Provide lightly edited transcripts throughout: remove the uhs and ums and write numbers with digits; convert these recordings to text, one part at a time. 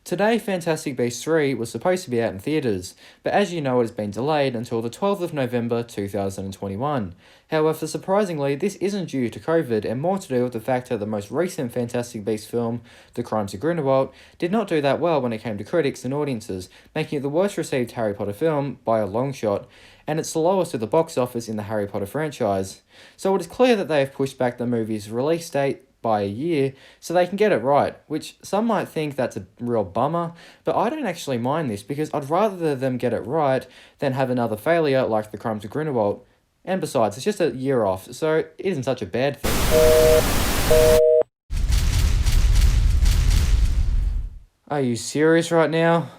Today, Fantastic Beasts 3 was supposed to be out in theatres, but as you know, it has been delayed until the 12th of November 2021. However, surprisingly, this isn't due to COVID and more to do with the fact that the most recent Fantastic Beasts film, The Crimes of Grindelwald, did not do that well when it came to critics and audiences, making it the worst received Harry Potter film by a long shot, and it's the lowest at the box office in the Harry Potter franchise. So it is clear that they have pushed back the movie's release date by a year so they can get it right, which some might think that's a real bummer, but I don't actually mind this because I'd rather them get it right than have another failure like The Crimes of Grindelwald. And besides, it's just a year off, so it isn't such a bad thing. Are you serious right now?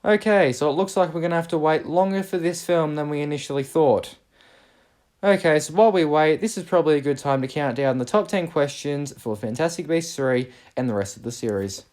Okay, so it looks like we're going to have to wait longer for this film than we initially thought. Okay, so while we wait, this is probably a good time to count down the top 10 questions for Fantastic Beasts 3 and the rest of the series.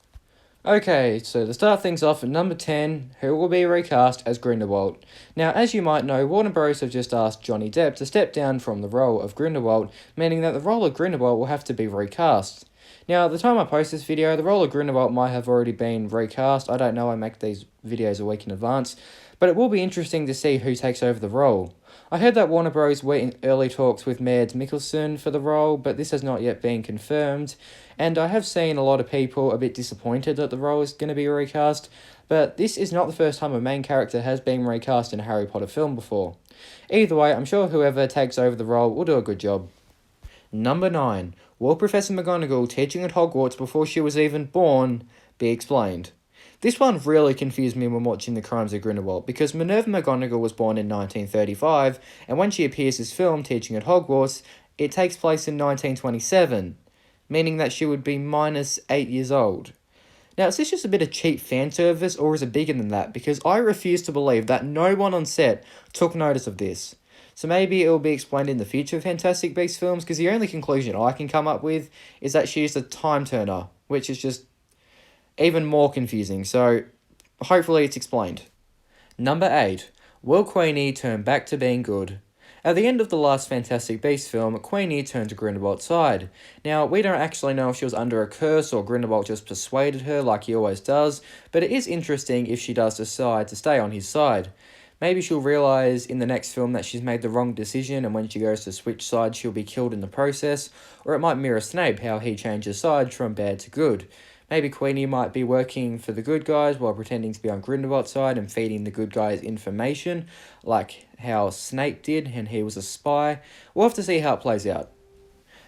Okay, so to start things off at number 10, who will be recast as Grindelwald? Now, as you might know, Warner Bros. Have just asked Johnny Depp to step down from the role of Grindelwald, meaning that the role of Grindelwald will have to be recast. Now, at the time I post this video, the role of Grindelwald might have already been recast. I don't know, I make these videos a week in advance, but it will be interesting to see who takes over the role. I heard that Warner Bros. Were in early talks with Mads Mikkelsen for the role, but this has not yet been confirmed, and I have seen a lot of people a bit disappointed that the role is going to be recast, but this is not the first time a main character has been recast in a Harry Potter film before. Either way, I'm sure whoever takes over the role will do a good job. Number 9. Will Professor McGonagall teaching at Hogwarts before she was even born be explained? This one really confused me when watching The Crimes of Grindelwald, because Minerva McGonagall was born in 1935, and when she appears as film teaching at Hogwarts, it takes place in 1927, meaning that she would be minus 8 years old. Now, is this just a bit of cheap fan service, or is it bigger than that? Because I refuse to believe that no one on set took notice of this. So maybe it will be explained in the future Fantastic Beasts films, because the only conclusion I can come up with is that she's a time turner, which is just even more confusing, so hopefully it's explained. Number 8. Will Queenie turn back to being good? At the end of the last Fantastic Beasts film, Queenie turned to Grindelwald's side. Now, we don't actually know if she was under a curse or Grindelwald just persuaded her like he always does, but it is interesting if she does decide to stay on his side. Maybe she'll realise in the next film that she's made the wrong decision, and when she goes to switch sides she'll be killed in the process, or it might mirror Snape, how he changes sides from bad to good. Maybe Queenie might be working for the good guys while pretending to be on Grindelwald's side and feeding the good guys information, like how Snape did and he was a spy. We'll have to see how it plays out.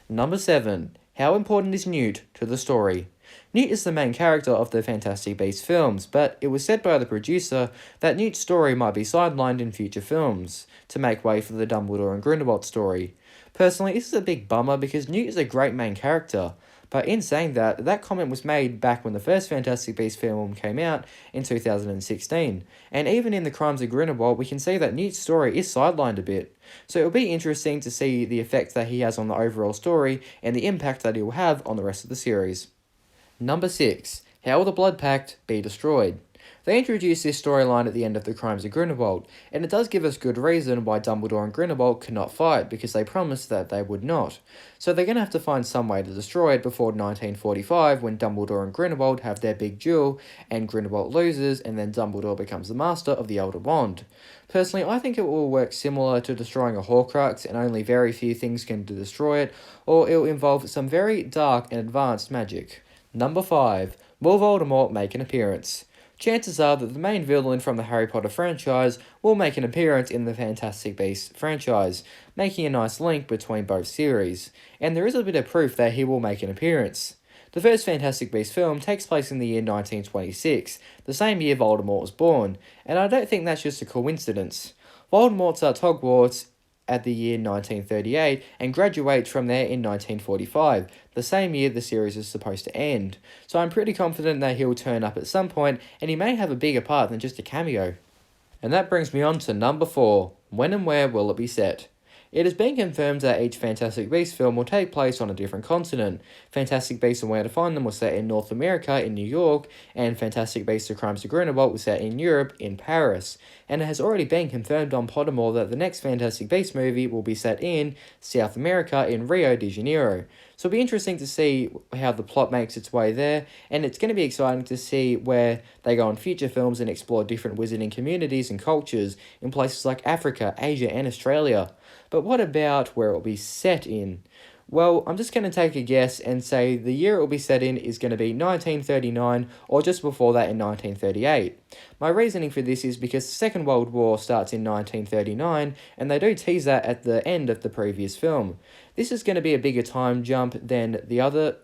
Number 7. How important is Newt to the story? Newt is the main character of the Fantastic Beasts films, but it was said by the producer that Newt's story might be sidelined in future films, to make way for the Dumbledore and Grindelwald story. Personally, this is a big bummer because Newt is a great main character. But in saying that, that comment was made back when the first Fantastic Beasts film came out in 2016. And even in The Crimes of Grindelwald, we can see that Newt's story is sidelined a bit. So it'll be interesting to see the effect that he has on the overall story and the impact that he will have on the rest of the series. Number 6. How will the Blood Pact be destroyed? They introduced this storyline at the end of The Crimes of Grindelwald, and it does give us good reason why Dumbledore and Grindelwald cannot fight, because they promised that they would not. So they're going to have to find some way to destroy it before 1945, when Dumbledore and Grindelwald have their big duel, and Grindelwald loses, and then Dumbledore becomes the master of the Elder Wand. Personally, I think it will work similar to destroying a Horcrux, and only very few things can destroy it, or it will involve some very dark and advanced magic. Number 5. Will Voldemort make an appearance? Chances are that the main villain from the Harry Potter franchise will make an appearance in the Fantastic Beasts franchise, making a nice link between both series, and there is a bit of proof that he will make an appearance. The first Fantastic Beasts film takes place in the year 1926, the same year Voldemort was born, and I don't think that's just a coincidence. Voldemort starts Hogwarts at the year 1938 and graduates from there in 1945, the same year the series is supposed to end. So I'm pretty confident that he'll turn up at some point, and he may have a bigger part than just a cameo. And that brings me on to number 4. When and where will it be set? It has been confirmed that each Fantastic Beasts film will take place on a different continent. Fantastic Beasts and Where to Find Them was set in North America, in New York, and Fantastic Beasts: The Crimes of Grindelwald was set in Europe, in Paris. And it has already been confirmed on Pottermore that the next Fantastic Beasts movie will be set in South America, in Rio de Janeiro. So it'll be interesting to see how the plot makes its way there, and it's going to be exciting to see where they go in future films and explore different wizarding communities and cultures in places like Africa, Asia, and Australia. But what about where it will be set in? Well, I'm just going to take a guess and say the year it will be set in is going to be 1939 or just before that in 1938. My reasoning for this is because the Second World War starts in 1939 and they do tease that at the end of the previous film. This is going to be a bigger time jump than the other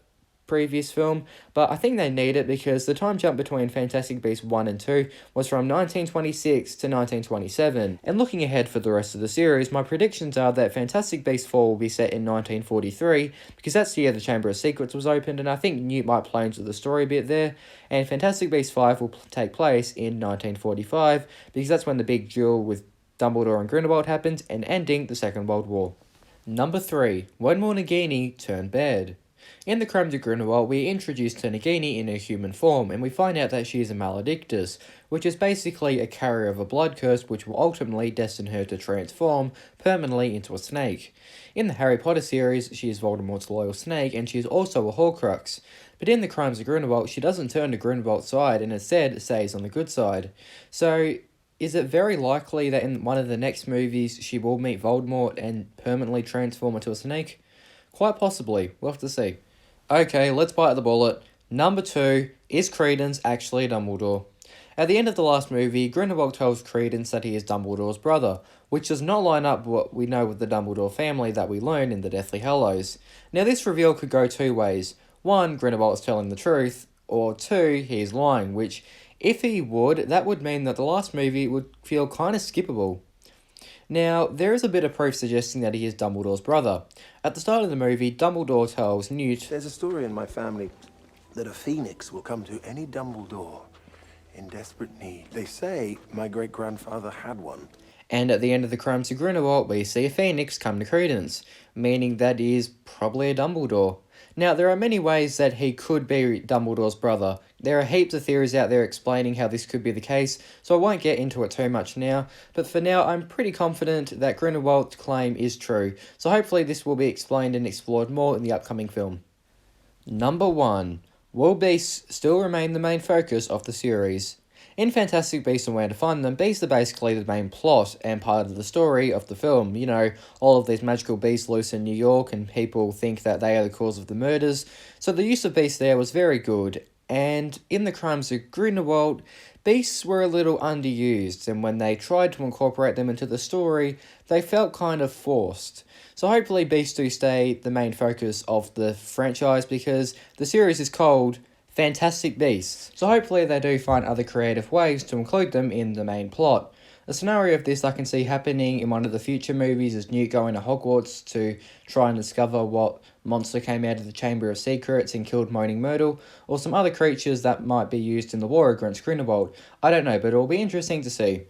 previous film, but I think they need it because the time jump between Fantastic Beasts 1 and 2 was from 1926 to 1927. And looking ahead for the rest of the series, my predictions are that Fantastic Beasts 4 will be set in 1943 because that's the year the Chamber of Secrets was opened, and I think Newt might play into the story a bit there. And Fantastic Beasts 5 will take place in 1945 because that's when the big duel with Dumbledore and Grindelwald happens and ending the Second World War. Number 3. When will Nagini turn bad? In The Crimes of Grindelwald, we are introduced to Nagini in her human form, and we find out that she is a maledictus, which is basically a carrier of a blood curse which will ultimately destine her to transform permanently into a snake. In the Harry Potter series, she is Voldemort's loyal snake, and she is also a Horcrux. But in The Crimes of Grindelwald, she doesn't turn to Grindelwald's side, and instead stays on the good side. So, is it very likely that in one of the next movies she will meet Voldemort and permanently transform into a snake? Quite possibly. We'll have to see. Okay, let's bite the bullet. Number 2, is Credence actually Dumbledore? At the end of the last movie, Grindelwald tells Credence that he is Dumbledore's brother, which does not line up what we know with the Dumbledore family that we learn in the Deathly Hallows. Now this reveal could go two ways. 1, Grindelwald is telling the truth, or 2, he is lying, which, if he would, that would mean that the last movie would feel kind of skippable. Now, there is a bit of proof suggesting that he is Dumbledore's brother. At the start of the movie, Dumbledore tells Newt, "There's a story in my family that a phoenix will come to any Dumbledore in desperate need. They say my great-grandfather had one." And at the end of The Crimes of Grindelwald, we see a phoenix come to Credence, meaning that he is probably a Dumbledore. Now, there are many ways that he could be Dumbledore's brother. There are heaps of theories out there explaining how this could be the case, so I won't get into it too much now, but for now, I'm pretty confident that Grindelwald's claim is true, so hopefully this will be explained and explored more in the upcoming film. Number 1. Will beasts still remain the main focus of the series? In Fantastic Beasts and Where to Find Them, beasts are basically the main plot and part of the story of the film. You know, all of these magical beasts loose in New York and people think that they are the cause of the murders. So the use of beasts there was very good. And in The Crimes of Grindelwald, beasts were a little underused, and when they tried to incorporate them into the story, they felt kind of forced. So hopefully beasts do stay the main focus of the franchise because the series is called Fantastic Beasts, so hopefully they do find other creative ways to include them in the main plot. A scenario of this I can see happening in one of the future movies is Newt going to Hogwarts to try and discover what monster came out of the Chamber of Secrets and killed Moaning Myrtle, or some other creatures that might be used in the war against Grindelwald. I don't know, but it'll be interesting to see.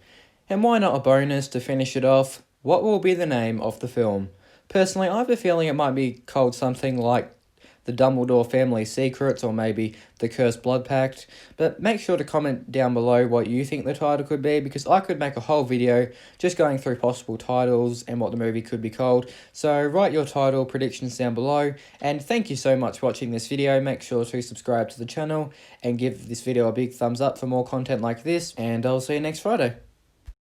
And why not a bonus to finish it off? What will be the name of the film? Personally, I have a feeling it might be called something like The Dumbledore Family Secrets, or maybe The Cursed Blood Pact, but make sure to comment down below what you think the title could be, because I could make a whole video just going through possible titles and what the movie could be called. So write your title predictions down below, and thank you so much for watching this video. Make sure to subscribe to the channel and give this video a big thumbs up for more content like this, and I'll see you next Friday.